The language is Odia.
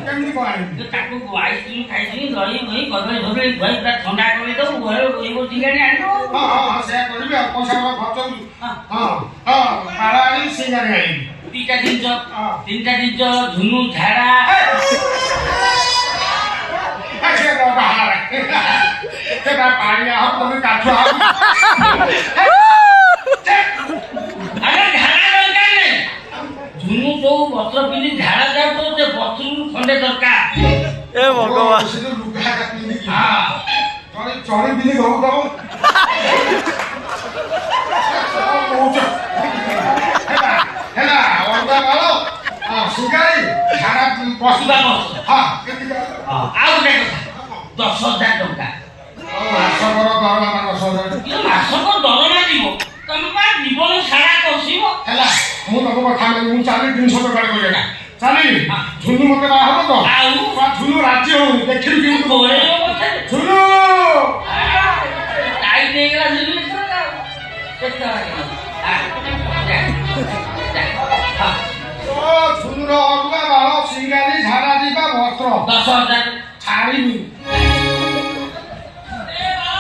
କେମିତି କଣ ଆଣିବି ତାକୁ ଆଇସ୍କ୍ରିମ୍ ଖାଇଥିଲି ଦହି ମହି କଦଳୀ ଫଦଳୀ ଖୁଆଇ ପୁରା ଥଣ୍ଡା କରିଦେବୁ ଘରେ ରହିବ ଚିଙ୍ଗାଣି ଆଣିବ। ହଁ ହଁ ହଁ ସେଇଆ କରିବି ଆଉ ପଇସା ଖର୍ଚ୍ଚ ହଉଛି। ହଁ ହଁ ପାଳ ଆଣିବି ସିଙ୍ଗାଣି ଆଣିବି ତିନିଟା ଜିନିଷ ଝୁନୁ ଝାଡ଼ା ସେଟା ପାଣିଆ ହବ ତମେ କାଠ ହବ ଆରେ ଝାଡ଼ା ଦରକାର ନାହିଁ ଝୁନୁ ଯୋଉ ବସ୍ତ୍ର ପିନ୍ଧି ଝାଡ଼ା ଯାଉଥିବ ସେ ବସ୍ତ୍ରରୁ ଖଣ୍ଡେ ଦରକାର। ଏ ଭଗବାନ ସେ ଯୋଉ ଲୁଗା ପିନ୍ଧିକି ଚଳି ପିନ୍ଧି ଘରୁ ଦବ ହେଲା ଅଲଗା ମାଳ ସିଙ୍ଗାଇ ଝାଡ଼ା ବସିବା ବସ। ହଁ କେମିତି ଆଉ ଗୋଟେ କଥା 10,000 ଟଙ୍କା ମାସକର ଦରମା 10,000 ମାସକ ଦରମା ଯିବ ତମେ ବା ଜୀବନ ସାରା କଷିବ ହେଲା ମୁଁ ତମ କଥା ମାନି ମୁଁ ଚାଲି 300 ଟଙ୍କା କରିବା ଚାଲି ଝୁନୁ ମତେ ବାହା ହବ ତ ଆଉ ଝୁନୁ ରାଜି ହଉନି ଦେଖିଲୁ କେମିତି ଝୁନୁ ଟାଇଟ୍ ହେଇଗଲା ଝୁନୁ କେତେ ଝୁନୁର ଅଲଗା ବାଳ ସିଙ୍ଗାରି ଝାଡ଼ା ଯିବା ବସ୍ତ୍ର 10,000 ଛାଡ଼ିବି